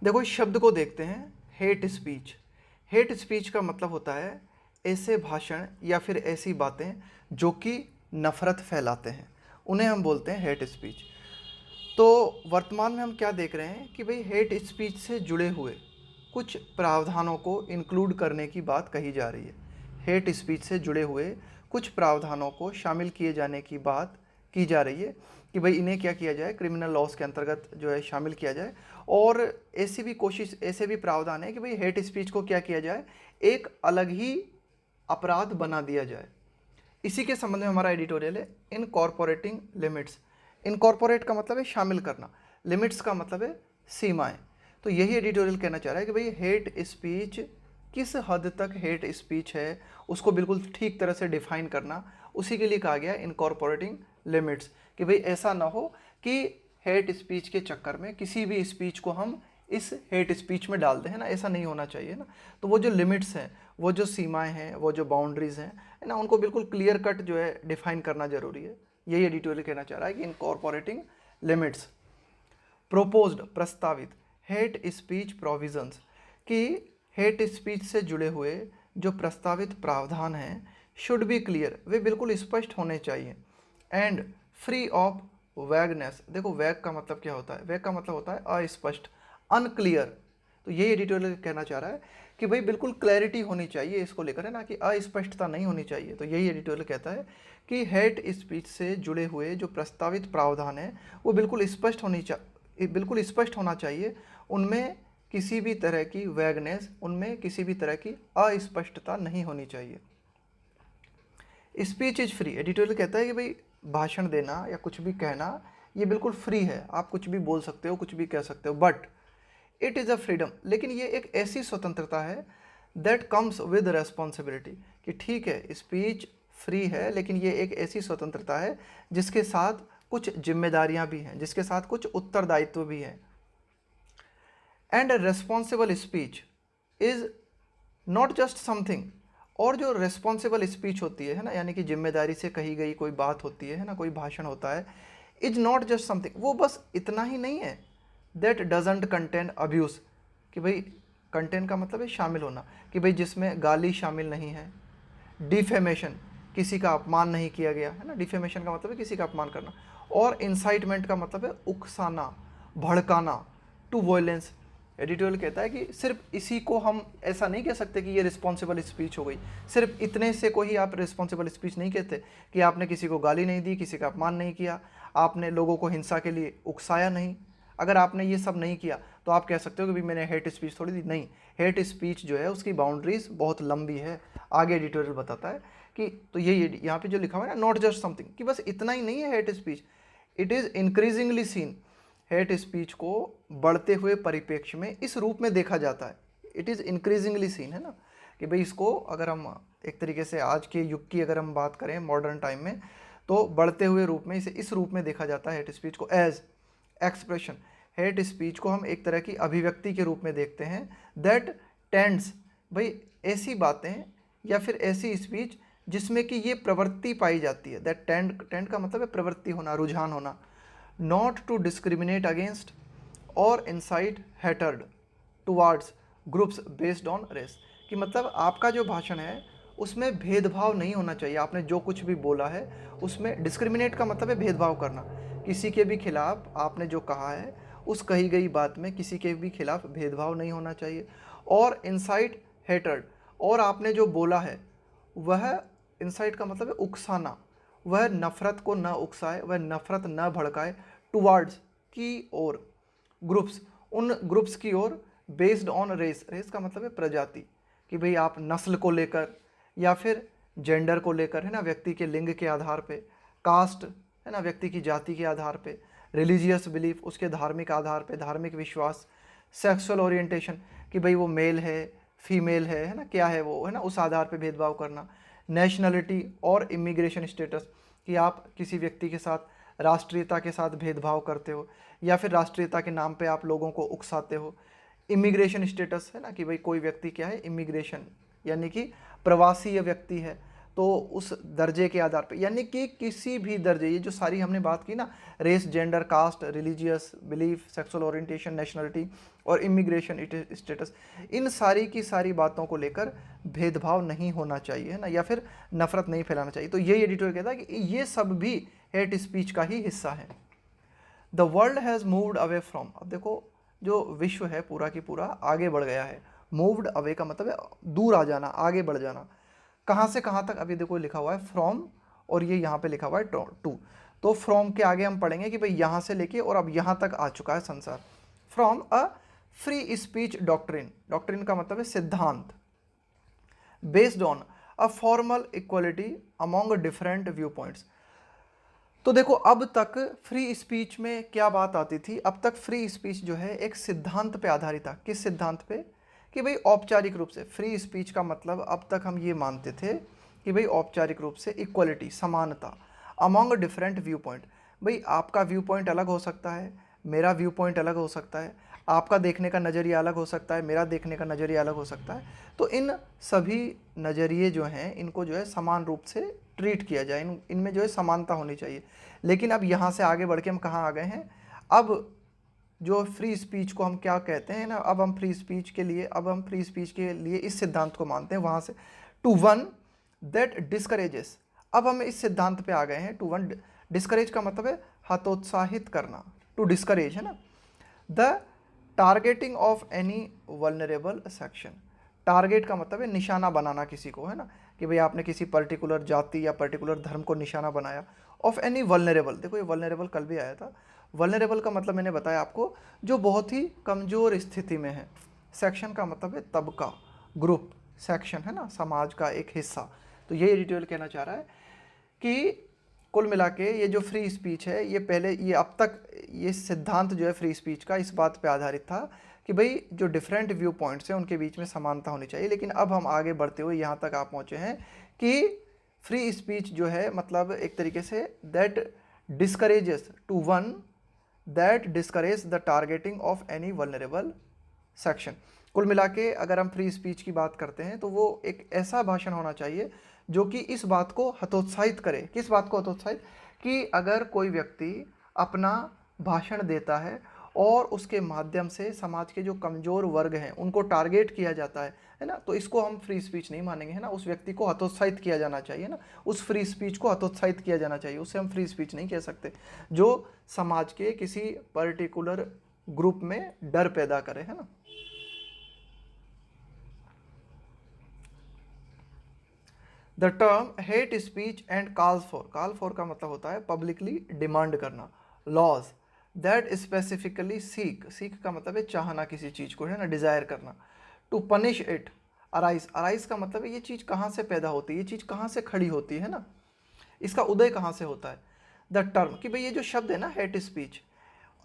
देखो इस शब्द को देखते हैं, हेट स्पीच। हेट स्पीच का मतलब होता है ऐसे भाषण या फिर ऐसी बातें जो कि नफ़रत फैलाते हैं, उन्हें हम बोलते हैं हेट स्पीच। तो वर्तमान में हम क्या देख रहे हैं कि भाई हेट स्पीच से जुड़े हुए कुछ प्रावधानों को इंक्लूड करने की बात कही जा रही है। हेट स्पीच से जुड़े हुए कुछ प्रावधानों को शामिल किए जाने की बात की जा रही है कि भाई इन्हें क्या किया जाए, क्रिमिनल लॉज के अंतर्गत जो है शामिल किया जाए। और ऐसी भी कोशिश, ऐसे भी प्रावधान है कि भाई हेट स्पीच को क्या किया जाए, एक अलग ही अपराध बना दिया जाए। इसी के संबंध में हमारा एडिटोरियल है इनकॉर्पोरेटिंग लिमिट्स। इनकॉर्पोरेट का मतलब है शामिल करना, लिमिट्स का मतलब है सीमाएं। तो यही एडिटोरियल कहना चाह रहा है कि भाई हेट स्पीच किस हद तक हेट स्पीच है उसको बिल्कुल ठीक तरह से डिफाइन करना, उसी के लिए कहा गया इनकॉर्पोरेटिंग लिमिट्स। कि भाई ऐसा ना हो कि हेट स्पीच के चक्कर में किसी भी स्पीच को हम इस हेट स्पीच में डाल दें, है ना, ऐसा नहीं होना चाहिए ना। तो वो जो लिमिट्स हैं, वो जो सीमाएं हैं, वो जो बाउंड्रीज हैं, है ना, उनको बिल्कुल क्लियर कट जो है डिफाइन करना जरूरी है। यही एडिटोरियल कहना चाह रहा है कि इनकॉर्पोरेटिंग लिमिट्स। प्रोपोज्ड प्रस्तावित हेट स्पीच प्रोविजंस, कि हेट स्पीच से जुड़े हुए जो प्रस्तावित प्रावधान हैं शुड बी क्लियर, वे बिल्कुल स्पष्ट होने चाहिए। And free of vagueness. देखो वैग का मतलब क्या होता है, वैग का मतलब होता है अस्पष्ट, अनक्लियर। तो यही एडिटोरियल कहना चाह रहा है कि भाई बिल्कुल क्लैरिटी होनी चाहिए इसको लेकर, है ना, कि अस्पष्टता नहीं होनी चाहिए। तो यही एडिटोरियल कहता है कि हेट स्पीच से जुड़े हुए जो प्रस्तावित प्रावधान है वो बिल्कुल स्पष्ट होना चाहिए। उनमें किसी भी तरह की वैगनेस, उनमें किसी भी तरह की अस्पष्टता नहीं होनी चाहिए। स्पीच इज फ्री, एडिटोरियल कहता है कि भाई भाषण देना या कुछ भी कहना ये बिल्कुल फ्री है, आप कुछ भी बोल सकते हो, कुछ भी कह सकते हो, but it is a freedom, लेकिन ये एक ऐसी स्वतंत्रता है दैट कम्स विद रेस्पॉन्सिबिलिटी। कि ठीक है स्पीच फ्री है, लेकिन ये एक ऐसी स्वतंत्रता है जिसके साथ कुछ जिम्मेदारियां भी हैं, जिसके साथ कुछ उत्तरदायित्व भी हैं। And responsible speech is not just something, और जो रेस्पॉन्सिबल स्पीच होती है ना, यानी कि जिम्मेदारी से कही गई कोई बात होती है ना, कोई भाषण होता है, इज नॉट जस्ट समथिंग, वो बस इतना ही नहीं है। दैट डजेंट कंटेन अब्यूज़, कि भाई कंटेंट का मतलब है शामिल होना, कि भाई जिसमें गाली शामिल नहीं है। डिफेमेशन, किसी का अपमान नहीं किया गया, है ना, डिफेमेशन का मतलब है किसी का अपमान करना। और इंसाइटमेंट का मतलब है उकसाना, भड़काना टू वॉयलेंस। एडिटोरियल कहता है कि सिर्फ इसी को हम ऐसा नहीं कह सकते कि ये रिस्पॉन्सिबल स्पीच हो गई, सिर्फ इतने से को ही आप रिस्पॉन्सिबल स्पीच नहीं कहते कि आपने किसी को गाली नहीं दी, किसी का अपमान नहीं किया, आपने लोगों को हिंसा के लिए उकसाया नहीं। अगर आपने ये सब नहीं किया तो आप कह सकते हो कि भाई मैंने हेट स्पीच थोड़ी दी, नहीं। हेट स्पीच जो है उसकी बाउंड्रीज बहुत लंबी है, आगे एडिटोरियल बताता है कि तो ये यहाँ पे जो लिखा हुआ है ना, नॉट जस्ट समथिंग, कि बस इतना ही नहीं है hate speech, it is increasingly seen. Hate speech को बढ़ते हुए परिप्रेक्ष्य में इस रूप में देखा जाता है, इट इज़ इंक्रीजिंगली सीन, है ना, कि भाई इसको अगर हम एक तरीके से आज के युग की अगर हम बात करें मॉडर्न टाइम में, तो बढ़ते हुए रूप में इसे इस रूप में देखा जाता है हेट स्पीच को, एज एक्सप्रेशन। हेट स्पीच को हम एक तरह की अभिव्यक्ति के रूप में देखते हैं, दैट टेंड्स, भाई ऐसी बातें या फिर ऐसी स्पीच जिसमें कि ये प्रवृत्ति पाई जाती है। दैट टेंड का मतलब है प्रवृत्ति होना, रुझान होना। नॉट टू डिस्क्रिमिनेट अगेंस्ट और incite hatred towards groups based on race, कि मतलब आपका जो भाषण है उसमें भेदभाव नहीं होना चाहिए। आपने जो कुछ भी बोला है उसमें, डिस्क्रिमिनेट का मतलब है भेदभाव करना, किसी के भी खिलाफ आपने जो कहा है उस कही गई बात में किसी के भी खिलाफ भेदभाव नहीं होना चाहिए। और इंसाइट हेटर्ड, और आपने जो बोला है वह, इंसाइट का मतलब है उकसाना, वह नफ़रत को न उकसाए, वह नफ़रत न भड़काए, टुवार्ड्स की ओर, ग्रुप्स, उन ग्रुप्स की ओर, बेस्ड ऑन रेस, रेस का मतलब है प्रजाति, कि भाई आप नस्ल को लेकर या फिर जेंडर को लेकर, है ना, व्यक्ति के लिंग के आधार पे, कास्ट, है ना, व्यक्ति की जाति के आधार पे, रिलीजियस बिलीफ, उसके धार्मिक आधार पे, धार्मिक विश्वास, सेक्सुअल ओरिएंटेशन, कि भाई वो मेल है फीमेल है ना, क्या है वो, है ना, उस आधार पे भेदभाव करना। नेशनलिटी और इमिग्रेशन स्टेटस, कि आप किसी व्यक्ति के साथ राष्ट्रीयता के साथ भेदभाव करते हो या फिर राष्ट्रीयता के नाम पे आप लोगों को उकसाते हो। इमिग्रेशन स्टेटस, है ना, कि भाई कोई व्यक्ति क्या है, इमिग्रेशन यानी कि प्रवासी व्यक्ति है, तो उस दर्जे के आधार पे, यानी कि किसी भी दर्जे, ये जो सारी हमने बात की ना, race, gender, caste, religious belief, sexual orientation, nationality और इमिग्रेशन स्टेटस, इन सारी की सारी बातों को लेकर भेदभाव नहीं होना चाहिए, है ना, या फिर नफरत नहीं फैलाना चाहिए। तो ये एडिटोरियल कहता है कि ये सब भी हेट स्पीच का ही हिस्सा है। The world has moved away from, अब देखो जो विश्व है पूरा की पूरा आगे बढ़ गया है। मूव्ड अवे का मतलब है दूर आ जाना, आगे बढ़ जाना। कहाँ से कहाँ तक, अभी देखो लिखा हुआ है फ्रॉम, और ये यहाँ पे लिखा हुआ है टू। तो फ्रॉम के आगे हम पढ़ेंगे कि भाई यहाँ से लेके और अब यहाँ तक आ चुका है संसार। From a free speech doctrine, doctrine का मतलब है सिद्धांत, based on a formal equality among different view points. तो देखो अब तक फ्री स्पीच में क्या बात आती थी, अब तक फ्री स्पीच जो है एक सिद्धांत पे आधारित था। किस सिद्धांत पे? कि भाई औपचारिक रूप से फ्री स्पीच का मतलब अब तक हम ये मानते थे कि भाई औपचारिक रूप से इक्वलिटी, समानता, अमॉन्ग डिफरेंट व्यू पॉइंट। भाई आपका व्यू पॉइंट अलग हो सकता है, मेरा व्यू पॉइंट अलग हो सकता है, आपका देखने का नज़रिया अलग हो सकता है, मेरा देखने का नज़रिया अलग हो सकता है। तो इन सभी नज़रिए जो हैं इनको जो है समान रूप से ट्रीट किया जाए, इनमें जो है समानता होनी चाहिए। लेकिन अब यहाँ से आगे बढ़ के हम कहाँ आ गए हैं, अब जो फ्री स्पीच को हम क्या कहते हैं ना, अब हम फ्री स्पीच के लिए इस सिद्धांत को मानते हैं। वहाँ से टू वन दैट डिस्करेजेस, अब हम इस सिद्धांत पे आ गए हैं। टू वन, डिस्करेज का मतलब है हतोत्साहित करना, टू डिस्करेज, है ना। The targeting of any vulnerable section, target का मतलब है निशाना बनाना किसी को, है ना, कि भाई आपने किसी पर्टिकुलर जाति या पर्टिकुलर धर्म को निशाना बनाया। ऑफ एनी वल्नरेबल, देखो ये वल्नरेबल कल भी आया था। वल्नरेबल का मतलब मैंने बताया आपको, जो बहुत ही कमज़ोर स्थिति में है। सेक्शन का मतलब है तबका, ग्रुप, सेक्शन है ना, समाज का एक हिस्सा। तो ये एडिटोरियल कहना चाह रहा है कि कुल मिला के ये जो फ्री स्पीच है, ये पहले, ये अब तक ये सिद्धांत जो है फ्री स्पीच का इस बात पे आधारित था कि भाई जो डिफरेंट व्यू पॉइंट्स हैं उनके बीच में समानता होनी चाहिए। लेकिन अब हम आगे बढ़ते हुए यहाँ तक आप पहुँचे हैं कि फ्री स्पीच जो है मतलब एक तरीके से that discourages, to one that discourage the targeting of any vulnerable section. कुल मिला के अगर हम फ्री स्पीच की बात करते हैं तो वो एक ऐसा भाषण होना चाहिए जो कि इस बात को हतोत्साहित करे। किस बात को हतोत्साहित? कि अगर कोई व्यक्ति अपना भाषण देता है और उसके माध्यम से समाज के जो कमज़ोर वर्ग हैं उनको टारगेट किया जाता है ना, तो इसको हम फ्री स्पीच नहीं मानेंगे, है ना। उस व्यक्ति को हतोत्साहित किया जाना चाहिए ना, उस फ्री स्पीच को हतोत्साहित किया जाना चाहिए, उससे हम फ्री स्पीच नहीं कह सकते जो समाज के किसी पर्टिकुलर ग्रुप में डर पैदा करे, है ना। The term hate speech and calls for का मतलब होता है पब्लिकली डिमांड करना। लॉज दैट स्पेसिफिकली सीक का मतलब है चाहना किसी चीज़ को, है ना, डिज़ायर करना। टू पनिश इट, अराइज का मतलब है ये चीज़ कहाँ से पैदा होती है, ये चीज़ कहाँ से खड़ी होती है ना, इसका उदय कहाँ से होता है। द टर्म, कि भाई ये जो शब्द है ना hate speech,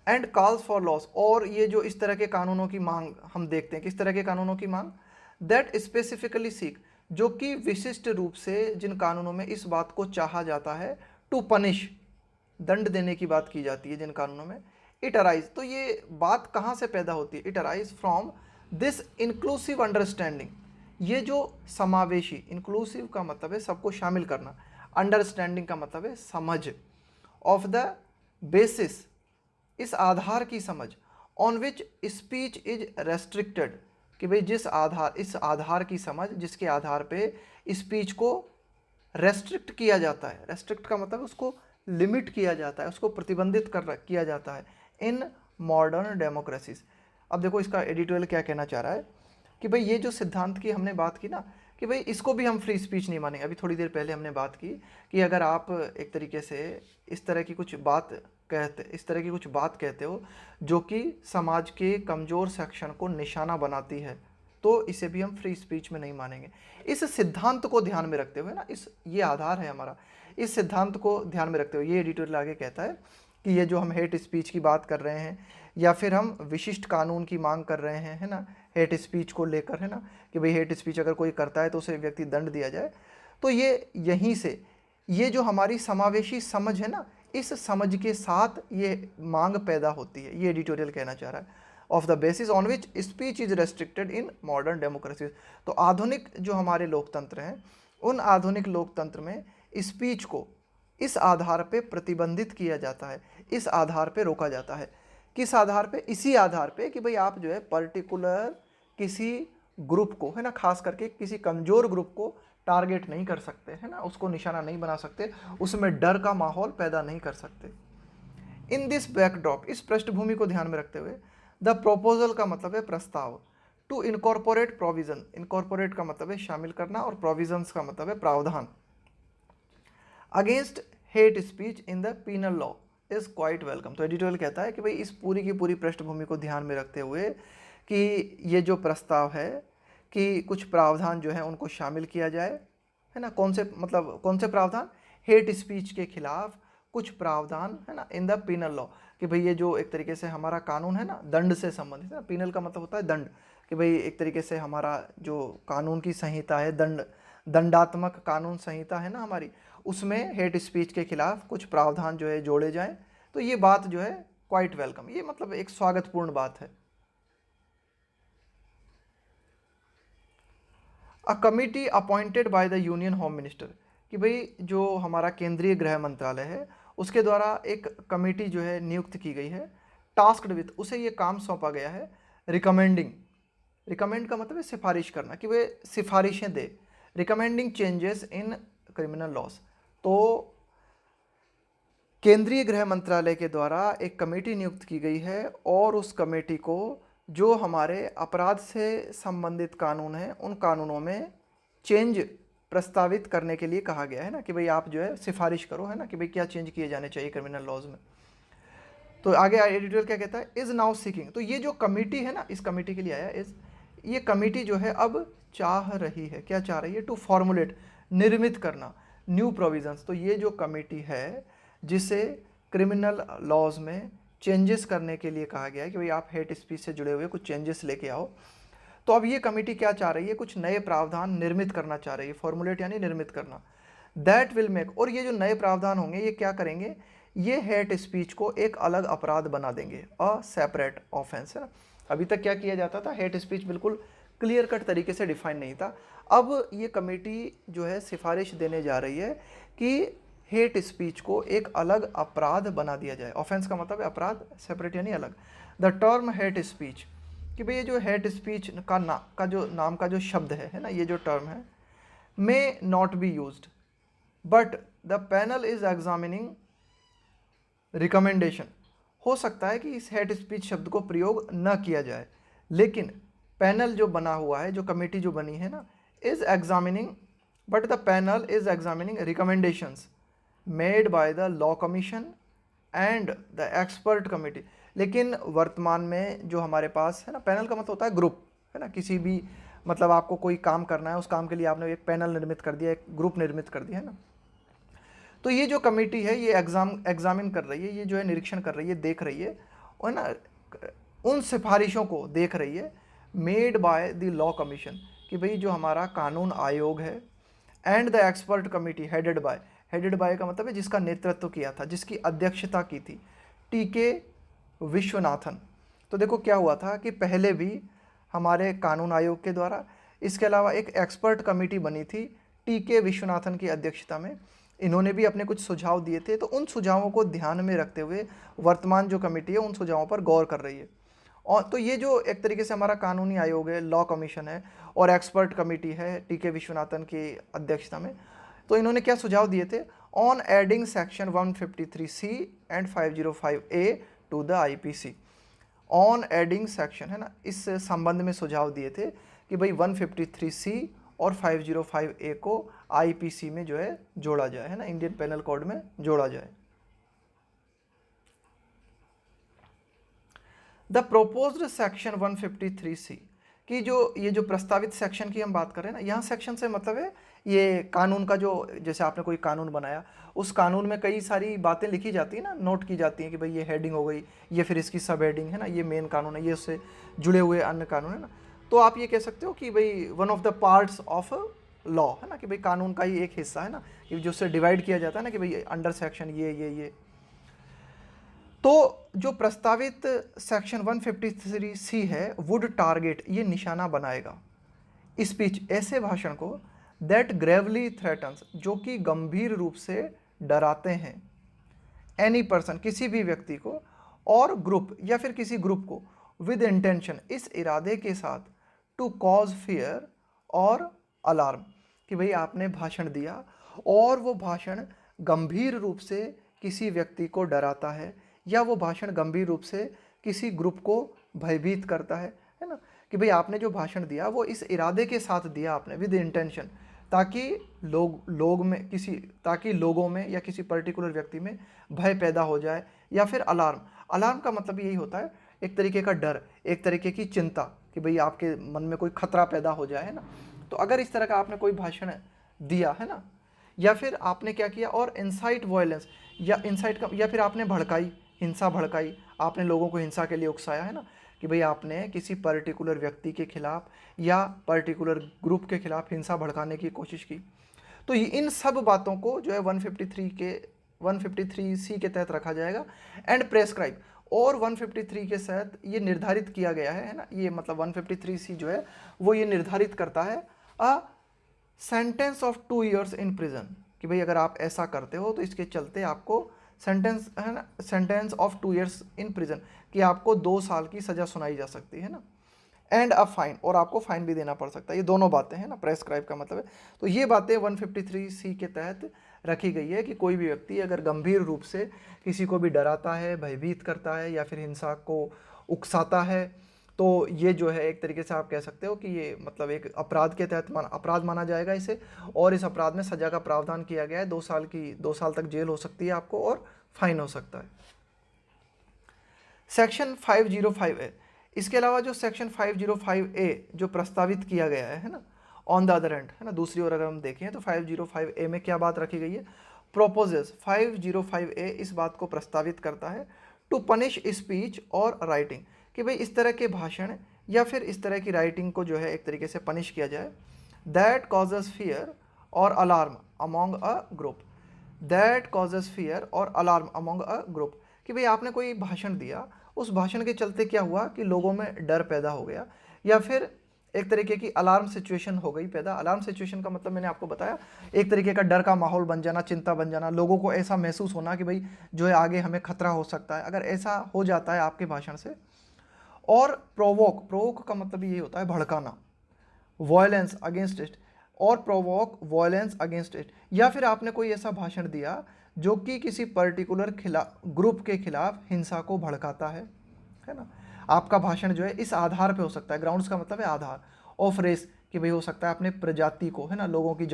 and calls for loss, और ये जो इस तरह के कानूनों की मांग हम देखते हैं, किस तरह के कानूनों की मांग, दैट स्पेसिफिकली सीक, जो कि विशिष्ट रूप से जिन कानूनों में इस बात को चाहा जाता है, टू पनिश, दंड देने की बात की जाती है जिन कानूनों में। इट अराइज, तो ये बात कहाँ से पैदा होती है, it arise from this inclusive understanding, ये जो समावेशी, इंक्लूसिव का मतलब है सबको शामिल करना, अंडरस्टैंडिंग का मतलब है समझ, ऑफ द बेसिस, इस आधार की समझ, on which speech is restricted, कि भाई जिस आधार, इस आधार की समझ जिसके आधार पे स्पीच को रेस्ट्रिक्ट किया जाता है। रेस्ट्रिक्ट का मतलब उसको लिमिट किया जाता है, उसको प्रतिबंधित किया जाता है इन मॉडर्न डेमोक्रेसीज। अब देखो इसका एडिटोरियल क्या कहना चाह रहा है कि भाई ये जो सिद्धांत की हमने बात की ना, कि भाई इसको भी हम फ्री स्पीच नहीं मानेंगे। अभी थोड़ी देर पहले हमने बात की कि अगर आप एक तरीके से इस तरह की कुछ बात कहते हो जो कि समाज के कमज़ोर सेक्शन को निशाना बनाती है, तो इसे भी हम फ्री स्पीच में नहीं मानेंगे। इस सिद्धांत को ध्यान में रखते हुए ना, ये आधार है हमारा, इस सिद्धांत को ध्यान में रखते हुए ये एडिटोरियल आगे कहता है कि ये जो हम हेट स्पीच की बात कर रहे हैं या फिर हम विशिष्ट कानून की मांग कर रहे हैं, है ना, हेट स्पीच को लेकर, है ना, कि भाई हेट स्पीच अगर कोई करता है तो उसे व्यक्ति दंड दिया जाए, तो ये यहीं से ये जो हमारी समावेशी समझ है ना, इस समझ के साथ ये मांग पैदा होती है। ये एडिटोरियल कहना चाह रहा है, of the basis on which speech is restricted in modern democracies. तो आधुनिक जो हमारे लोकतंत्र हैं उन आधुनिक लोकतंत्र में स्पीच को इस आधार पे प्रतिबंधित किया जाता है, इस आधार पे रोका जाता है। किस आधार पे? इसी आधार पे कि भाई आप जो है पर्टिकुलर किसी ग्रुप को, है ना, खास करके किसी कमजोर ग्रुप को टारगेट नहीं कर सकते, है ना, उसको निशाना नहीं बना सकते, उसमें डर का माहौल पैदा नहीं कर सकते। इन दिस बैकड्रॉप, इस पृष्ठभूमि को ध्यान में रखते हुए, द प्रोपोजल का मतलब है प्रस्ताव, टू इनकॉर्पोरेट प्रोविजन, इनकॉर्पोरेट का मतलब है शामिल करना और प्रोविजंस का मतलब है प्रावधान, against hate speech in the penal law is quite welcome. तो एडिटोरियल कहता है कि भाई इस पूरी की पूरी पृष्ठभूमि को ध्यान में रखते हुए कि ये जो प्रस्ताव है कि कुछ प्रावधान जो है उनको शामिल किया जाए, है ना, कौन से, मतलब कौन से प्रावधान? हेट स्पीच के खिलाफ कुछ प्रावधान, है ना, इन द पीनल लॉ, कि भाई ये जो एक तरीके से हमारा कानून है ना, दंड से संबंधित है ना, पीनल का मतलब होता है दंड, कि भाई एक तरीके से हमारा जो कानून की संहिता है, दंडात्मक कानून संहिता है ना हमारी, उसमें हेट स्पीच के खिलाफ कुछ प्रावधान जो है जोड़े जाएं। तो ये बात जो है क्वाइट वेलकम, ये मतलब एक स्वागतपूर्ण बात है। A committee appointed by the union home minister, कि भाई जो हमारा केंद्रीय गृह मंत्रालय है उसके द्वारा एक कमेटी जो है नियुक्त की गई है, टास्क्ड विथ, उसे ये काम सौंपा गया है रिकमेंडिंग, रिकमेंड का मतलब है सिफारिश करना, कि वे सिफारिशें दे, recommending changes in criminal laws. तो केंद्रीय गृह मंत्रालय के द्वारा एक कमेटी नियुक्त की गई है और उस कमेटी को जो हमारे अपराध से संबंधित कानून हैं उन कानूनों में चेंज प्रस्तावित करने के लिए कहा गया है ना, कि भाई आप जो है सिफारिश करो, है ना, कि भाई क्या चेंज किए जाने चाहिए क्रिमिनल लॉज में। तो आगे एडिटोरियल क्या कहता है? इज नाउ सीकिंग, तो ये जो कमेटी है ना, इस कमेटी के लिए आया इज, ये कमेटी जो है अब चाह रही है, क्या चाह रही है? टू फॉर्मुलेट, निर्मित करना, न्यू प्रोविजंस। तो ये जो कमेटी है जिसे क्रिमिनल लॉज में चेंजेस करने के लिए कहा गया है कि भाई आप हेट स्पीच से जुड़े हुए कुछ चेंजेस लेके आओ, तो अब ये कमेटी क्या चाह रही है? कुछ नए प्रावधान निर्मित करना चाह रही है, फॉर्मुलेट यानी निर्मित करना, दैट विल मेक, और ये जो नए प्रावधान होंगे ये क्या करेंगे? ये हेट स्पीच को एक अलग अपराध बना देंगे, अ सेपरेट ऑफेंस, है ना। अभी तक क्या किया जाता था? हेट स्पीच बिल्कुल क्लियर कट तरीके से डिफाइन नहीं था। अब ये कमेटी जो है सिफारिश देने जा रही है कि हेट स्पीच को एक अलग अपराध बना दिया जाए। ऑफेंस का मतलब है अपराध, सेपरेट यानी अलग। द टर्म हेट स्पीच, कि भाई ये जो हेट स्पीच का जो नाम का जो शब्द है ना, ये जो टर्म है, may not be used but the panel is examining recommendation. हो सकता है कि इस हेट स्पीच शब्द को प्रयोग न किया जाए, लेकिन पैनल जो बना हुआ है, जो कमेटी जो बनी है ना, is examining, but the panel is examining recommendations made by the law commission and the expert committee. लेकिन वर्तमान में जो हमारे पास है ना, पैनल का मतलब होता है ग्रुप, है ना, किसी भी, मतलब आपको कोई काम करना है, उस काम के लिए आपने एक पैनल निर्मित कर दिया, एक ग्रुप निर्मित कर दिया, है ना। तो ये जो कमेटी है ये एग्जामिन कर रही है, ये जो है निरीक्षण कर रही है, देख रही है, और ना उन सिफारिशों को देख रही है made by the law commission, कि भाई जो हमारा कानून आयोग है, and the expert committee headed by का मतलब है जिसका नेतृत्व किया था, जिसकी अध्यक्षता की थी टीके विश्वनाथन। तो देखो क्या हुआ था कि पहले भी हमारे कानून आयोग के द्वारा, इसके अलावा एक एक्सपर्ट कमेटी बनी थी टीके विश्वनाथन की अध्यक्षता में, इन्होंने भी अपने कुछ सुझाव दिए थे। तो उन सुझावों को ध्यान में रखते हुए वर्तमान जो कमेटी है उन सुझावों पर गौर कर रही है। और तो ये जो एक तरीके से हमारा कानूनी आयोग है, लॉ कमीशन है, और एक्सपर्ट कमेटी है टीके विश्वनाथन की अध्यक्षता में, तो इन्होंने क्या सुझाव दिए थे? On adding section 153C and 505A to the IPC। On adding section, है ना, इस संबंध में सुझाव दिए थे कि भाई 153C और 505A को IPC में जो है जोड़ा जाए, है ना, इंडियन पेनल कोड में जोड़ा जाए। द प्रोपोज्ड सेक्शन 153C की ये जो प्रस्तावित सेक्शन की हम बात कर रहे हैं ना, यहाँ सेक्शन से मतलब है ये कानून का जो, जैसे आपने कोई कानून बनाया, उस कानून में कई सारी बातें लिखी जाती है ना, नोट की जाती हैं कि भाई ये हेडिंग हो गई, ये फिर इसकी सब हेडिंग है ना, ये मेन कानून है, ये उससे जुड़े हुए अन्य कानून है ना। तो आप ये कह सकते हो कि भाई one of the parts of law, है ना, कि भाई कानून का ही एक हिस्सा है ना, कि जो उससे डिवाइड किया जाता है ना, कि भाई अंडर सेक्शन ये। तो जो प्रस्तावित सेक्शन 153C है, वुड टारगेट, ये निशाना बनाएगा, स्पीच, ऐसे भाषण को, दैट ग्रेवली थ्रेटन्स, जो कि गंभीर रूप से डराते हैं, एनी पर्सन, किसी भी व्यक्ति को, और ग्रुप या फिर किसी ग्रुप को, विद इंटेंशन, इस इरादे के साथ, टू कॉज फियर और अलार्म, कि भाई आपने भाषण दिया और वो भाषण गंभीर रूप से किसी व्यक्ति को डराता है, या वो भाषण गंभीर रूप से किसी ग्रुप को भयभीत करता है ना, कि भाई आपने जो भाषण दिया वो इस इरादे के साथ दिया आपने, विद इंटेंशन, ताकि लोगों में या किसी पर्टिकुलर व्यक्ति में भय पैदा हो जाए, या फिर अलार्म। अलार्म का मतलब यही होता है एक तरीके का डर, एक तरीके की चिंता, कि भाई आपके मन में कोई खतरा पैदा हो जाए, है ना। तो अगर इस तरह का आपने कोई भाषण दिया है ना, या फिर आपने क्या किया, और इंसाइट वायलेंस, या इंसाइट का, या फिर आपने भड़काई, हिंसा भड़काई, आपने लोगों को हिंसा के लिए उकसाया, है ना, कि भाई आपने किसी पर्टिकुलर व्यक्ति के खिलाफ या पर्टिकुलर ग्रुप के खिलाफ हिंसा भड़काने की कोशिश की। तो इन सब बातों को जो है 153 सी के तहत रखा जाएगा, एंड प्रेस्क्राइब, और 153 के तहत ये निर्धारित किया गया है ना, ये मतलब 153 सी जो है वो ये निर्धारित करता है a sentence of 2 years in prison, कि भाई अगर आप ऐसा करते हो तो इसके चलते आपको सेंटेंस, है ना, sentence of 2 years in prison, कि आपको 2 साल की सज़ा सुनाई जा सकती है ना, एंड अ फाइन, और आपको फाइन भी देना पड़ सकता है। ये दोनों बातें हैं ना, प्रेस्क्राइब का मतलब है। तो ये बातें 153 सी के तहत रखी गई है कि कोई भी व्यक्ति अगर गंभीर रूप से किसी को भी डराता है, भयभीत करता है, या फिर हिंसा को उकसाता है, तो ये जो है एक तरीके से आप कह सकते हो कि ये मतलब एक अपराध के तहत अपराध माना जाएगा इसे, और इस अपराध में सजा का प्रावधान किया गया है, 2 साल तक जेल हो सकती है आपको, और फाइन हो सकता है। सेक्शन 505A, इसके अलावा जो सेक्शन 505A जो प्रस्तावित किया गया है ना, ऑन द अदर हैंड, है ना, दूसरी ओर अगर हम देखें तो 505A में क्या बात रखी गई है, प्रोपोजेस 505A इस बात को प्रस्तावित करता है, टू पनिश स्पीच और राइटिंग, कि भाई इस तरह के भाषण या फिर इस तरह की राइटिंग को जो है एक तरीके से पनिश किया जाए, दैट कॉजेस फियर और alarm among a group, that causes fear और अलार्म अमोंग अ ग्रुप, कि भाई आपने कोई भाषण दिया, उस भाषण के चलते क्या हुआ कि लोगों में डर पैदा हो गया, या फिर एक तरीके की अलार्म सिचुएशन हो गई पैदा। अलार्म सिचुएशन का मतलब मैंने आपको बताया, एक तरीके का डर का माहौल बन जाना, चिंता बन जाना, लोगों को ऐसा महसूस होना कि भाई जो है आगे हमें खतरा हो सकता है, अगर ऐसा हो जाता है आपके भाषण से। और प्रोवोक का मतलब ये होता है भड़काना, वायलेंस अगेंस्ट इट, और प्रोवोक वायलेंस अगेंस्ट इट, या फिर आपने कोई ऐसा भाषण दिया जो कि किसी पर्टिकुलर ग्रुप के खिलाफ हिंसा को भड़काता है ना। आपका भाषण जो है इस आधार पे हो सकता है, ग्राउंड्स का मतलब है आधार, ऑफ रेस, कि भाई हो सकता है आपने प्रजाति को, है ना, लोगों की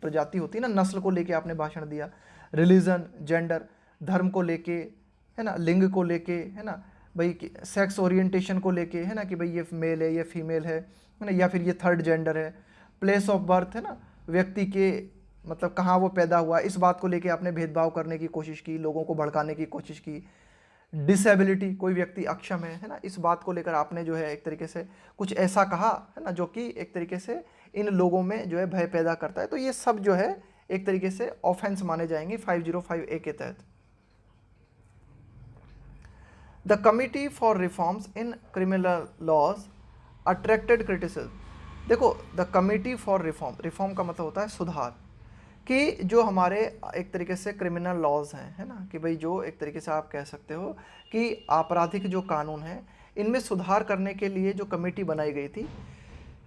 प्रजाति होती है ना, नस्ल को लेके आपने भाषण दिया, रिलीजन, जेंडर, धर्म को लेके, है ना, लिंग को लेके, है ना, भाई सेक्स ओरिएंटेशन को लेके, है ना, कि भाई ये मेल है, ये फीमेल है ना, या फिर ये थर्ड जेंडर है, प्लेस ऑफ बर्थ, है ना, व्यक्ति के मतलब कहाँ वो पैदा हुआ, इस बात को लेके आपने भेदभाव करने की कोशिश की, लोगों को भड़काने की कोशिश की। डिसेबिलिटी, कोई व्यक्ति अक्षम है ना, इस बात को लेकर आपने जो है एक तरीके से कुछ ऐसा कहा, है ना, जो कि एक तरीके से इन लोगों में जो है भय पैदा करता है। तो ये सब जो है एक तरीके से ऑफेंस माने जाएंगे 505A के तहत। The committee for reforms in criminal laws attracted criticism. देखो, द कमिटी फॉर रिफॉर्म का मतलब होता है सुधार, कि जो हमारे एक तरीके से क्रिमिनल लॉज हैं, है ना, कि भाई जो एक तरीके से आप कह सकते हो कि आपराधिक जो कानून है इनमें सुधार करने के लिए जो कमेटी बनाई गई थी,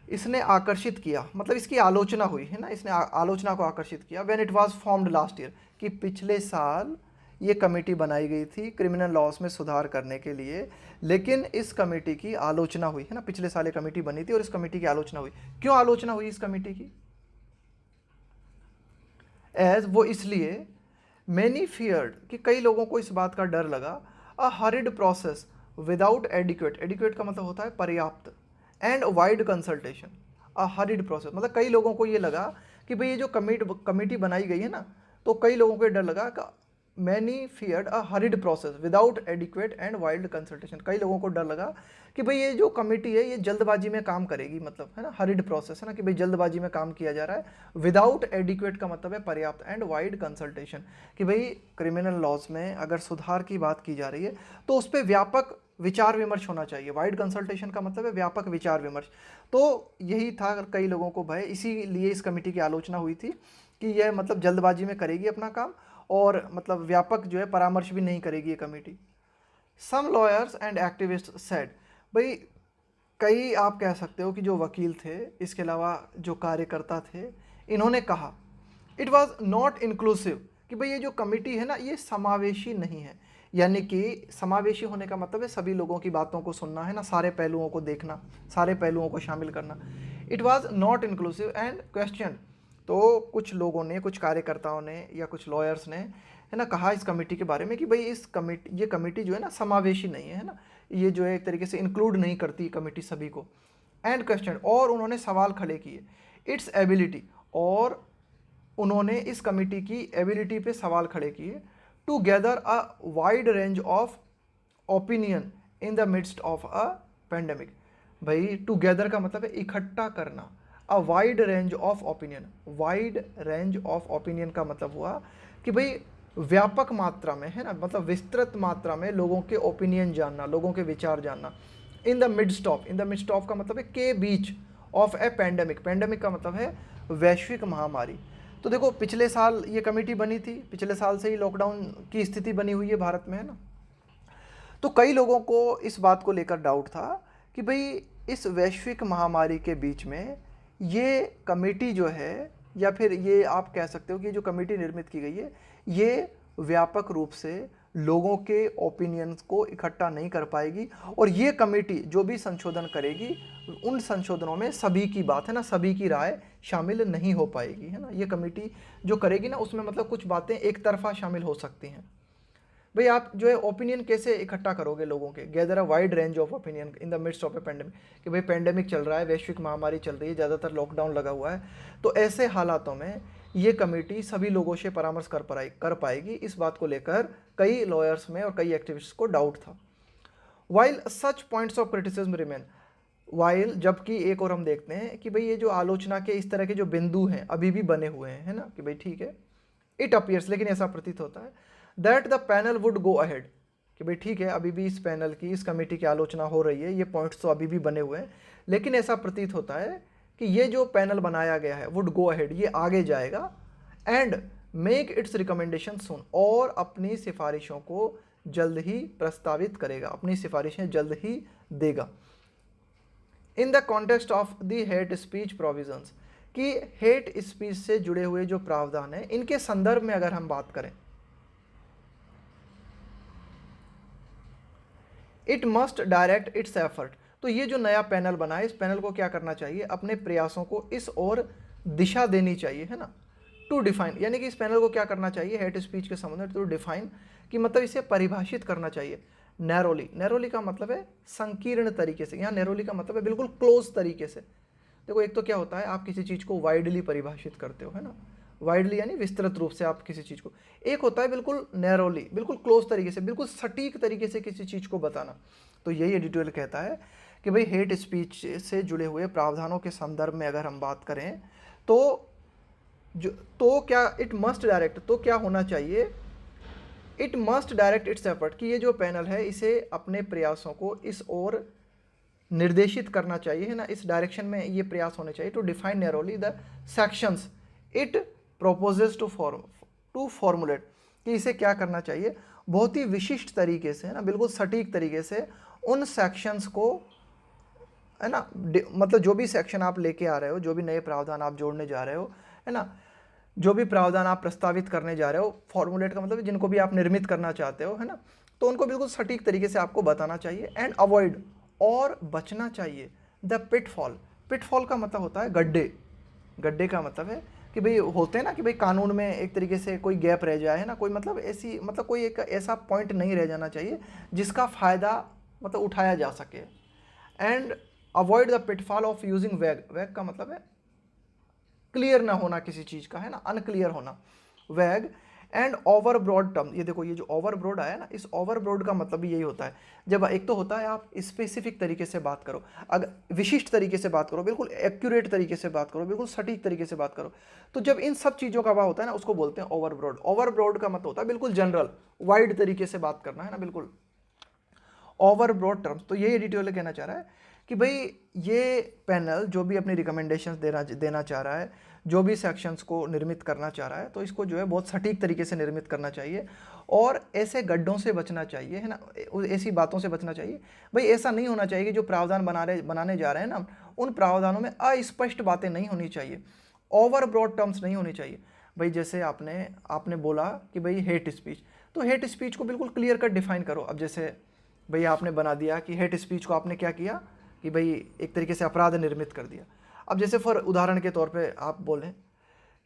इसने आकर्षित किया, मतलब इसकी आलोचना हुई, है ना, इसने आलोचना को आकर्षित किया। When it was formed last year, कि पिछले साल ये कमेटी बनाई गई थी क्रिमिनल लॉज में सुधार करने के लिए, लेकिन इस कमेटी की आलोचना हुई, है ना, पिछले साल ये कमेटी बनी थी और इस कमेटी की आलोचना हुई। क्यों आलोचना हुई इस कमेटी की? एज वो इसलिए, मैनी फियर्ड, कि कई लोगों को इस बात का डर लगा, a hurried process without adequate, adequate का मतलब होता है पर्याप्त, and wide consultation, a hurried process मतलब कई लोगों को ये लगा कि भाई ये जो कमेटी बनाई गई है ना, तो कई लोगों को ये डर लगा कि many feared a hurried process without adequate and wild consultation, कई लोगों को डर लगा कि भाई ये जो कमेटी है ये जल्दबाजी में काम करेगी, मतलब, है ना, हरिड प्रोसेस, है ना, कि भाई जल्दबाजी में काम किया जा रहा है। विदाउट एडिक्वेट का मतलब है पर्याप्त, एंड वाइड कंसल्टेशन, कि भाई क्रिमिनल लॉज में अगर सुधार की बात की जा रही है तो उस पर व्यापक विचार विमर्श होना चाहिए। वाइड कंसल्टेशन का मतलब है व्यापक विचार विमर्श। तो यही था कई लोगों को भय, इसीलिए इस कमेटी की आलोचना हुई थी कि यह मतलब जल्दबाजी में करेगी अपना काम और मतलब व्यापक जो है परामर्श भी नहीं करेगी ये committee. Some lawyers and activist said, भाई कई आप कह सकते हो कि जो वकील थे, इसके अलावा जो कार्यकर्ता थे, इन्होंने कहा इट वॉज नॉट इंक्लूसिव, कि भाई ये जो कमेटी है ना ये समावेशी नहीं है। यानी कि समावेशी होने का मतलब है सभी लोगों की बातों को सुनना है ना, सारे पहलुओं को देखना, सारे पहलुओं को शामिल करना। It was not inclusive and question. तो कुछ लोगों ने, कुछ कार्यकर्ताओं ने या कुछ लॉयर्स ने है ना कहा इस कमेटी के बारे में कि भाई ये कमेटी जो है ना समावेशी नहीं है ना, ये जो है एक तरीके से इंक्लूड नहीं करती कमेटी सभी को। एंड क्वेश्चन, और उन्होंने सवाल खड़े किए इट्स एबिलिटी, और उन्होंने इस कमेटी की एबिलिटी पे सवाल खड़े किए to gather a wide range of opinion in the midst of a pandemic. भाई टुगेदर का मतलब है इकट्ठा करना, a wide range of opinion. Wide range of opinion का मतलब हुआ कि भाई व्यापक मात्रा में है ना, मतलब विस्तृत मात्रा में लोगों के ओपिनियन जानना, लोगों के विचार जानना। इन the midst of, in the midst of का मतलब है के बीच, ऑफ ए पेंडेमिक, पेंडेमिक का मतलब है वैश्विक महामारी। तो देखो पिछले साल ये कमेटी बनी थी, पिछले साल से ही लॉकडाउन की स्थिति बनी हुई है भारत में, है ना। तो कई लोगों को इस बात को लेकर डाउट था कि भाई इस वैश्विक महामारी के बीच में ये कमेटी जो है, या फिर ये आप कह सकते हो कि जो कमेटी निर्मित की गई है ये व्यापक रूप से लोगों के ओपिनियंस को इकट्ठा नहीं कर पाएगी, और ये कमेटी जो भी संशोधन करेगी उन संशोधनों में सभी की बात है ना, सभी की राय शामिल नहीं हो पाएगी, है ना। ये कमेटी जो करेगी ना उसमें मतलब कुछ बातें एक तरफा शामिल हो सकती हैं। भाई आप जो है ओपिनियन कैसे इकट्ठा करोगे लोगों के, gather a wide range of opinion in the midst of A pandemic, कि भाई पेंडेमिक चल रहा है, वैश्विक महामारी चल रही है, ज़्यादातर लॉकडाउन लगा हुआ है, तो ऐसे हालातों में ये कमेटी सभी लोगों से परामर्श कर पाएगी, इस बात को लेकर कई लॉयर्स में और कई एक्टिविस्ट्स को डाउट था। While such points of criticism remain, while जबकि एक और हम देखते हैं कि भाई ये जो आलोचना के इस तरह के जो बिंदु हैं अभी भी बने हुए हैं, है ना, कि भाई ठीक है, इट अपीयर्स, लेकिन ऐसा प्रतीत होता है that the panel would go ahead, कि भाई ठीक है अभी भी इस पैनल की, इस कमेटी की आलोचना हो रही है, ये पॉइंट्स तो अभी भी बने हुए हैं, लेकिन ऐसा प्रतीत होता है कि ये जो पैनल बनाया गया है वुड गो अहेड, ये आगे जाएगा एंड मेक इट्स रिकमेंडेशन सुन, और अपनी सिफारिशों को जल्द ही प्रस्तावित करेगा, अपनी सिफारिशें जल्द ही देगा। In the context of the hate speech provisions, कि हेट स्पीच से जुड़े हुए जो प्रावधान है इनके संदर्भ में अगर हम बात करें, it must direct it's effort, तो ये जो नया पैनल बना है इस पैनल को क्या करना चाहिए, अपने प्रयासों को इस ओर दिशा देनी चाहिए, है ना। टू डिफाइन, यानी कि इस पैनल को क्या करना चाहिए हेट स्पीच के संबंध में, टू डिफाइन कि मतलब इसे परिभाषित करना चाहिए नैरोली। नैरोली का मतलब है संकीर्ण तरीके से, यहाँ नैरोली का मतलब है बिल्कुल क्लोज तरीके से। देखो एक तो क्या होता है आप किसी चीज़ को वाइडली परिभाषित करते हो, है ना, वाइडली यानी विस्तृत रूप से आप किसी चीज़ को, एक होता है बिल्कुल नैरोली, बिल्कुल क्लोज तरीके से, बिल्कुल सटीक तरीके से किसी चीज़ को बताना। तो यही एडिटोरियल कहता है कि भाई हेट स्पीच से जुड़े हुए प्रावधानों के संदर्भ में अगर हम बात करें तो क्या इट मस्ट डायरेक्ट, तो क्या होना चाहिए, it must direct it's effort, कि ये जो पैनल है इसे अपने प्रयासों को इस ओर निर्देशित करना चाहिए, है ना, इस डायरेक्शन में ये प्रयास होने चाहिए। To define narrowly the sections it proposes to formulate, कि इसे क्या करना चाहिए, बहुत ही विशिष्ट तरीके से, है ना, बिल्कुल सटीक तरीके से उन सेक्शंस को, है ना, मतलब जो भी सेक्शन आप लेके आ रहे हो, जो भी नए प्रावधान आप जोड़ने जा रहे हो, है ना, जो भी प्रावधान आप प्रस्तावित करने जा रहे हो, फॉर्मुलेट का मतलब जिनको भी आप निर्मित करना चाहते हो, है ना, तो उनको बिल्कुल सटीक तरीके से आपको बताना चाहिए। एंड अवॉइड, और बचना चाहिए द पिटफॉल, पिटफॉल का मतलब होता है गड्ढे, गड्ढे का मतलब है कि भाई होते हैं ना कि भाई कानून में एक तरीके से कोई गैप रह जाए, है ना, कोई मतलब ऐसी, मतलब कोई एक ऐसा पॉइंट नहीं रह जाना चाहिए जिसका फ़ायदा मतलब उठाया जा सके। And avoid the pitfall of using वैग, वैग का मतलब है क्लियर ना होना किसी चीज़ का, है ना, अनक्लियर होना, वैग। एंड ओवर ब्रॉड टर्म, ये देखो ये जो ओवर ब्रॉड आया ना, इस ओवर ब्रॉड का मतलब भी यही होता है, जब एक तो होता है आप स्पेसिफिक तरीके से बात करो, अगर विशिष्ट तरीके से बात करो, बिल्कुल एक्यूरेट तरीके से बात करो, बिल्कुल सटीक तरीके से बात करो, तो जब इन सब चीज़ों का अभाव होता है ना उसको बोलते हैं ओवर ब्रॉड। ओवर ब्रॉड का मतलब होता है बिल्कुल जनरल, वाइड तरीके से बात करना, है ना, बिल्कुल। Over broad terms. तो यही एडिटोरियल कहना चाह रहा है कि भाई ये पैनल जो भी अपनी रिकमेंडेशंस देना चाह रहा है, जो भी सेक्शंस को निर्मित करना चाह रहा है, तो इसको जो है बहुत सटीक तरीके से निर्मित करना चाहिए और ऐसे गड्ढों से बचना चाहिए, है ना, ऐसी बातों से बचना चाहिए। भाई ऐसा नहीं होना चाहिए कि जो प्रावधान बनाने जा रहे हैं ना, उन प्रावधानों में अस्पष्ट बातें नहीं होनी चाहिए, ओवर ब्रॉड टर्म्स नहीं होनी चाहिए। भाई जैसे आपने बोला कि भाई हेट स्पीच, तो हेट स्पीच को बिल्कुल क्लियर कट डिफाइन करो। अब जैसे भाई आपने बना दिया कि हेट स्पीच को आपने क्या किया कि भाई एक तरीके से अपराध निर्मित कर दिया। अब जैसे फॉर उदाहरण के तौर पे आप बोलें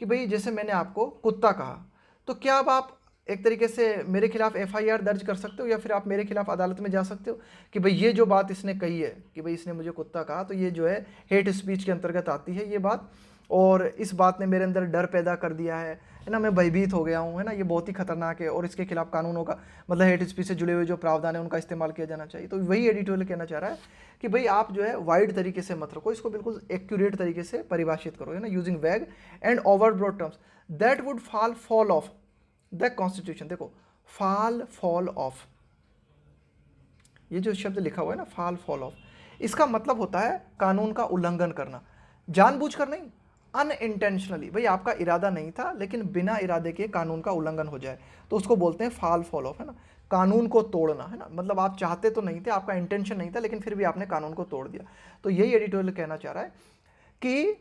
कि भाई जैसे मैंने आपको कुत्ता कहा, तो क्या अब आप एक तरीके से मेरे खिलाफ एफआईआर दर्ज कर सकते हो या फिर आप मेरे खिलाफ अदालत में जा सकते हो कि भाई ये जो बात इसने कही है कि भाई इसने मुझे कुत्ता कहा, तो ये जो है हेट स्पीच के अंतर्गत आती है ये बात, और इस बात ने मेरे अंदर डर पैदा कर दिया है ना, मैं भयभीत हो गया हूँ, है ना, ये बहुत ही खतरनाक है और इसके खिलाफ कानूनों का मतलब हेट स्पीच से जुड़े हुए जो प्रावधान है उनका इस्तेमाल किया जाना चाहिए। तो वही एडिटोरियल कहना चाह रहा है कि भाई आप जो है वाइड तरीके से मत रखो, इसको बिल्कुल एक्यूरेट तरीके से परिभाषित करो, है ना, using vague and over broad terms that would fall of the constitution. देखो फॉल ऑफ, ये जो शब्द लिखा हुआ है ना फॉल ऑफ, इसका मतलब होता है कानून का उल्लंघन करना, जानबूझकर नहीं, अनइंटेंशनली। भाई आपका इरादा नहीं था लेकिन बिना इरादे के कानून का उल्लंघन हो जाए तो उसको बोलते हैं फॉल ऑफ, है ना, कानून को तोड़ना, है ना, मतलब आप चाहते तो नहीं थे, आपका इंटेंशन नहीं था लेकिन फिर भी आपने कानून को तोड़ दिया। तो यही एडिटोरियल कहना चाह रहा है कि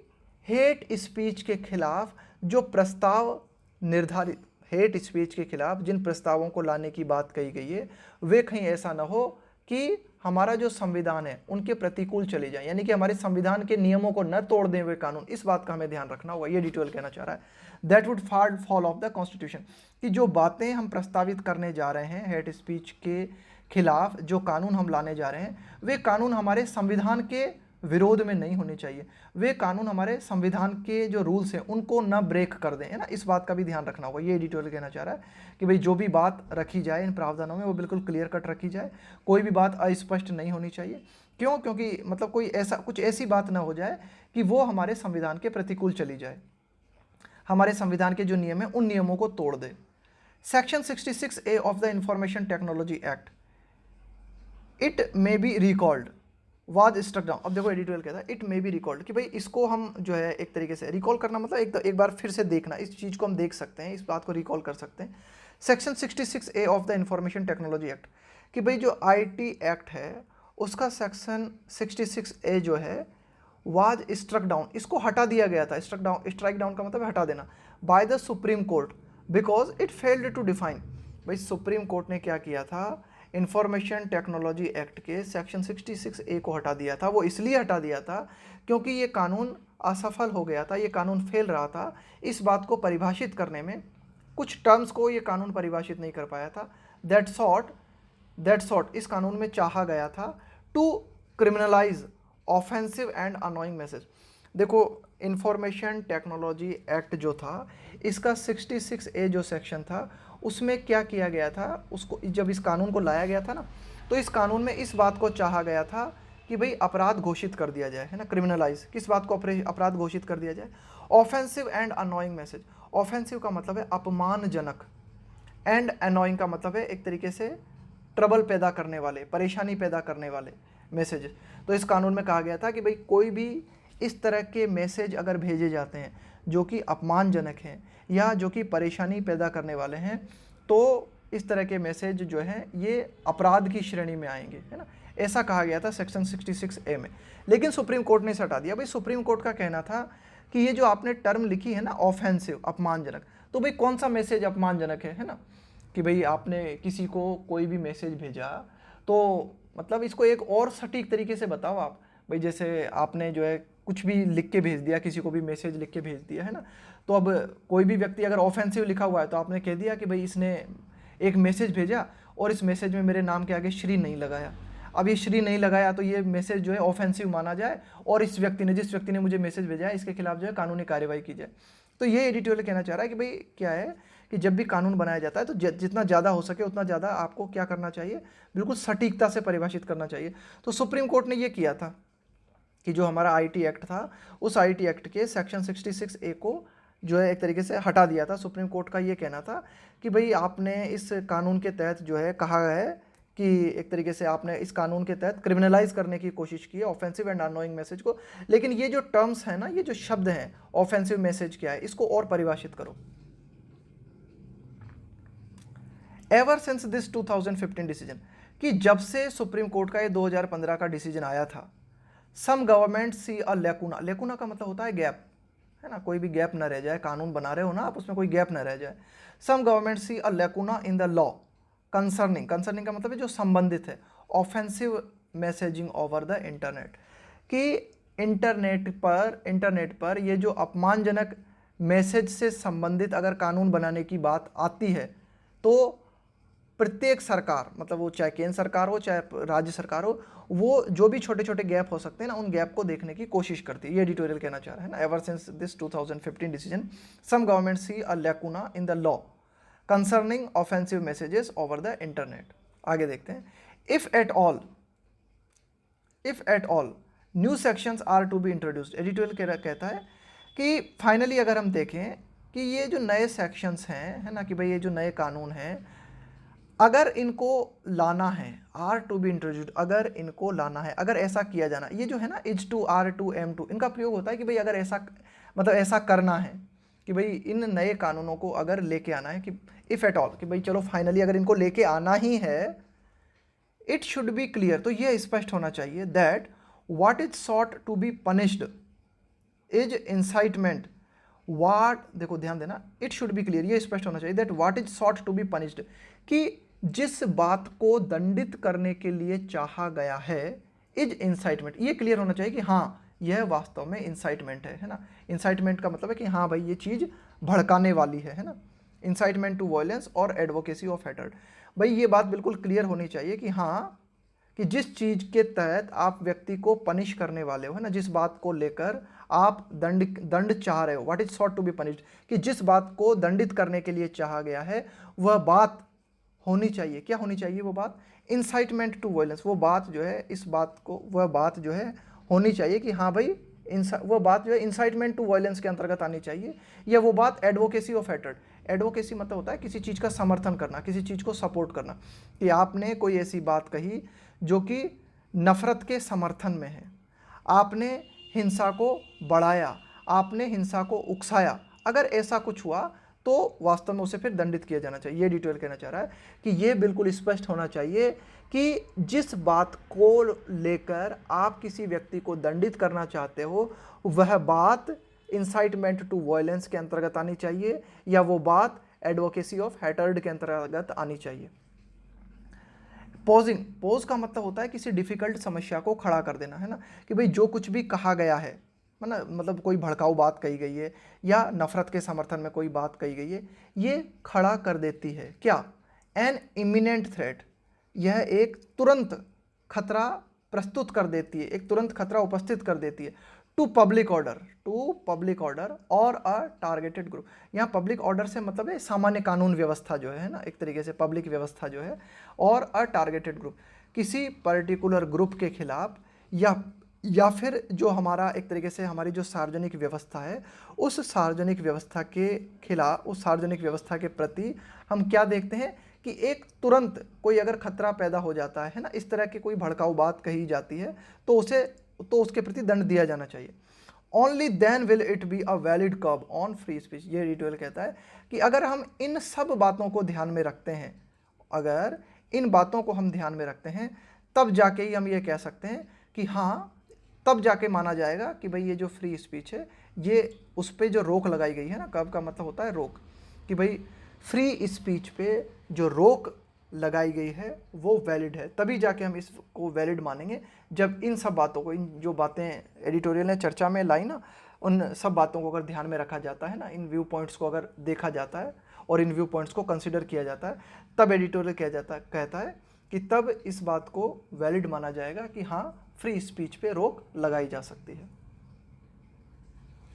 हेट स्पीच के खिलाफ जो प्रस्ताव निर्धारित, हेट स्पीच के खिलाफ जिन प्रस्तावों को लाने की बात कही गई है वे कहीं ऐसा ना हो कि हमारा जो संविधान है उनके प्रतिकूल चले जाए, यानी कि हमारे संविधान के नियमों को न तोड़ दें वे कानून, इस बात का हमें ध्यान रखना होगा। ये डिटेल कहना चाह रहा है that would fall of the constitution, कि जो बातें हम प्रस्तावित करने जा रहे हैं हेट स्पीच के खिलाफ, जो कानून हम लाने जा रहे हैं वे कानून हमारे संविधान के विरोध में नहीं होने चाहिए, वे कानून हमारे संविधान के जो रूल्स हैं उनको न ब्रेक कर दें, है ना, इस बात का भी ध्यान रखना होगा। ये एडिटोरियल कहना चाह रहा है कि भाई जो भी बात रखी जाए इन प्रावधानों में वो बिल्कुल क्लियर कट रखी जाए, कोई भी बात अस्पष्ट नहीं होनी चाहिए। क्यों? क्योंकि मतलब कोई कुछ ऐसी बात ना हो जाए कि वो हमारे संविधान के प्रतिकूल चली जाए, हमारे संविधान के जो नियम है उन नियमों को तोड़ दे। Section 66A of the information technology act, it may be recalled was struck down. अब देखो एडिटोरियल कहता है इट मे बी रिकॉल्ड, कि भाई इसको हम जो है एक तरीके से रिकॉल करना मतलब एक बार फिर से देखना, इस चीज़ को हम देख सकते हैं, इस बात को रिकॉल कर सकते हैं। Section 66A of the information technology act, कि भाई जो IT एक्ट है उसका सेक्शन 66A जो है वाज स्ट्रक डाउन, इसको हटा दिया गया था। स्ट्राइक डाउन का मतलब हटा देना, by the Supreme Court because it failed to define. भाई सुप्रीम कोर्ट ने क्या किया था, इंफॉर्मेशन टेक्नोलॉजी एक्ट के सेक्शन 66A को हटा दिया था। वो इसलिए हटा दिया था क्योंकि ये कानून असफल हो गया था, ये कानून फेल रहा था इस बात को परिभाषित करने में, कुछ टर्म्स को ये कानून परिभाषित नहीं कर पाया था। दैट सॉर्ट इस कानून में चाहा गया था to criminalise offensive and annoying message. देखो इंफॉर्मेशन टेक्नोलॉजी एक्ट जो था इसका 66A जो सेक्शन था उसमें क्या किया गया था, उसको जब इस कानून को लाया गया था ना, तो इस कानून में इस बात को चाहा गया था कि भाई अपराध घोषित कर दिया जाए, है ना, क्रिमिनलाइज, किस बात को अपराध घोषित कर दिया जाए, offensive and annoying message. Offensive का मतलब है अपमानजनक, एंड अनोइंग का मतलब है एक तरीके से ट्रबल पैदा करने वाले, परेशानी पैदा करने वाले मैसेज। तो इस कानून में कहा गया था कि भाई कोई भी इस तरह के मैसेज अगर भेजे जाते हैं जो कि अपमानजनक हैं या जो कि परेशानी पैदा करने वाले हैं, तो इस तरह के मैसेज जो हैं ये अपराध की श्रेणी में आएंगे, है ना, ऐसा कहा गया था सेक्शन 66A में। लेकिन सुप्रीम कोर्ट ने इसे हटा दिया। भाई सुप्रीम कोर्ट का कहना था कि ये जो आपने टर्म लिखी है ना ऑफेंसिव, अपमानजनक, तो भाई कौन सा मैसेज अपमानजनक है ना, कि भाई आपने किसी को कोई भी मैसेज भेजा तो मतलब इसको एक और सटीक तरीके से बताओ आप। भाई जैसे आपने जो है कुछ भी लिख के भेज दिया, किसी को भी मैसेज लिख के भेज दिया, है ना, तो अब कोई भी व्यक्ति अगर ऑफेंसिव लिखा हुआ है तो आपने कह दिया कि भाई इसने एक मैसेज भेजा और इस मैसेज में मेरे नाम के आगे श्री नहीं लगाया। अब ये श्री नहीं लगाया तो ये मैसेज जो है ऑफेंसिव माना जाए और इस व्यक्ति ने, जिस व्यक्ति ने मुझे मैसेज भेजा है, इसके खिलाफ जो है कानूनी कार्रवाई की जाए। तो ये एडिटोरियल कहना चाह रहा है कि भाई क्या है कि जब भी कानून बनाया जाता है तो जितना ज़्यादा हो सके उतना ज़्यादा आपको क्या करना चाहिए, बिल्कुल सटीकता से परिभाषित करना चाहिए। तो सुप्रीम कोर्ट ने ये किया था कि जो हमारा IT एक्ट था उस IT एक्ट के सेक्शन 66A को जो है एक तरीके से हटा दिया था। सुप्रीम कोर्ट का ये कहना था कि भाई आपने इस कानून के तहत जो है कहा है कि एक तरीके से आपने इस कानून के तहत क्रिमिनलाइज करने की कोशिश की है ऑफेंसिव एंड अननोइंग मैसेज को। लेकिन ये जो टर्म्स है ना, ये जो शब्द हैं, ऑफेंसिव मैसेज क्या है, इसको और परिभाषित करो। एवर सिंस दिस 2015 डिसीजन, कि जब से सुप्रीम कोर्ट का ये 2015 का डिसीजन आया था, सम गवर्नमेंट सी अ लेकुना, लेकुना का मतलब होता है गैप, है ना, कोई भी गैप ना रह जाए, कानून बना रहे हो ना आप, उसमें कोई गैप ना रह जाए। Some government see a lacuna in the law concerning, concerning का मतलब है जो संबंधित है, offensive messaging over the internet, कि इंटरनेट पर ये जो अपमानजनक मैसेज से संबंधित अगर कानून बनाने की बात आती है, तो प्रत्येक सरकार, मतलब वो चाहे केंद्र सरकार हो चाहे राज्य सरकार हो, वो जो भी छोटे छोटे गैप हो सकते हैं ना, उन गैप को देखने की कोशिश करती है। ये एडिटोरियल कहना चाह रहा है ना, ever since this 2015 decision some government see a lacuna in the law concerning offensive messages over the internet. आगे देखते हैं, if at all new sections are to be introduced, editorial कहता है कि फाइनली अगर हम देखें कि ये जो नए सेक्शंस हैं, है ना, कि भाई ये जो नए कानून हैं, अगर इनको लाना है, आर टू बी इंट्रोड्यूस्ड, अगर इनको लाना है, अगर ऐसा किया जाना, ये जो है ना is to are to am to, इनका प्रयोग होता है कि भाई अगर ऐसा, मतलब ऐसा करना है कि भाई इन नए कानूनों को अगर लेके आना है, कि इफ़ एट ऑल, कि भाई चलो फाइनली अगर इनको लेके आना ही है, इट शुड बी क्लियर, तो यह स्पष्ट होना चाहिए that what is sought to be punished is incitement, what, देखो ध्यान देना, इट शुड बी क्लियर, ये स्पष्ट होना चाहिए that what is sought to be punished, कि जिस बात को दंडित करने के लिए चाहा गया है, इज इंसाइटमेंट, ये क्लियर होना चाहिए कि हाँ यह वास्तव में इंसाइटमेंट है ना। इंसाइटमेंट का मतलब है कि हाँ भाई ये चीज़ भड़काने वाली है ना। इंसाइटमेंट टू वायलेंस और एडवोकेसी ऑफ हेटर्ड, भाई ये बात बिल्कुल क्लियर होनी चाहिए कि हाँ, कि जिस चीज़ के तहत आप व्यक्ति को पनिश करने वाले हो, है ना, जिस बात को लेकर आप दंड चाह रहे हो, what is sought to be punished, कि जिस बात को दंडित करने के लिए चाहा गया है, वह बात होनी चाहिए, क्या होनी चाहिए वो बात, इंसाइटमेंट टू वायलेंस, वो बात जो है, इस बात को, वह बात जो है होनी चाहिए कि हाँ भाई वो बात जो है इंसाइटमेंट टू वायलेंस के अंतर्गत आनी चाहिए, या वो बात एडवोकेसी ऑफ हेटर्ड, एडवोकेसी मतलब होता है किसी चीज़ का समर्थन करना, किसी चीज़ को सपोर्ट करना, कि आपने कोई ऐसी बात कही जो कि नफरत के समर्थन में है, आपने हिंसा को बढ़ाया, आपने हिंसा को उकसाया, अगर ऐसा कुछ हुआ तो वास्तव में उसे फिर दंडित किया जाना चाहिए। ये डिटेल कहना चाह रहा है कि ये बिल्कुल स्पष्ट होना चाहिए कि जिस बात को लेकर आप किसी व्यक्ति को दंडित करना चाहते हो, वह बात इंसाइटमेंट टू वायलेंस के अंतर्गत आनी चाहिए, या वो बात एडवोकेसी ऑफ हेटर्ड के अंतर्गत आनी चाहिए। पोज का मतलब होता है किसी डिफिकल्ट समस्या को खड़ा कर देना, है ना, कि भाई जो कुछ भी कहा गया है ना, मतलब कोई भड़काऊ बात कही गई है या नफरत के समर्थन में कोई बात कही गई है, ये खड़ा कर देती है क्या, एन इमिनेंट थ्रेट, यह एक तुरंत खतरा प्रस्तुत कर देती है, एक तुरंत खतरा उपस्थित कर देती है, टू पब्लिक ऑर्डर और अ टारगेटेड ग्रुप। यहाँ पब्लिक ऑर्डर से मतलब है सामान्य कानून व्यवस्था जो है ना, एक तरीके से पब्लिक व्यवस्था जो है, और अ टारगेटेड ग्रुप, किसी पर्टिकुलर ग्रुप के खिलाफ, या फिर जो हमारा एक तरीके से हमारी जो सार्वजनिक व्यवस्था है, उस सार्वजनिक व्यवस्था के खिलाफ, उस सार्वजनिक व्यवस्था के प्रति हम क्या देखते हैं कि एक तुरंत कोई अगर खतरा पैदा हो जाता है ना, इस तरह की कोई भड़काऊ बात कही जाती है, तो उसके प्रति दंड दिया जाना चाहिए। Only then will it be a valid curb on free speech, ये एडिटोरियल कहता है कि अगर हम इन सब बातों को ध्यान में रखते हैं, अगर इन बातों को हम ध्यान में रखते हैं, तब जाके ही हम ये कह सकते हैं कि हाँ, तब जाके माना जाएगा कि भाई ये जो फ्री स्पीच है, ये उस पर जो रोक लगाई गई है ना, कर्ब का मतलब होता है रोक, कि भाई फ्री स्पीच पे जो रोक लगाई गई है वो वैलिड है, तभी जाके हम इसको वैलिड मानेंगे, जब इन सब बातों को, इन जो बातें एडिटोरियल ने चर्चा में लाई ना, उन सब बातों को अगर ध्यान में रखा जाता है ना, इन व्यू पॉइंट्स को अगर देखा जाता है और इन व्यू पॉइंट्स को कंसिडर किया जाता है, तब एडिटोरियल कहता है कि तब इस बात को वैलिड माना जाएगा कि हाँ, फ्री स्पीच पे रोक लगाई जा सकती है।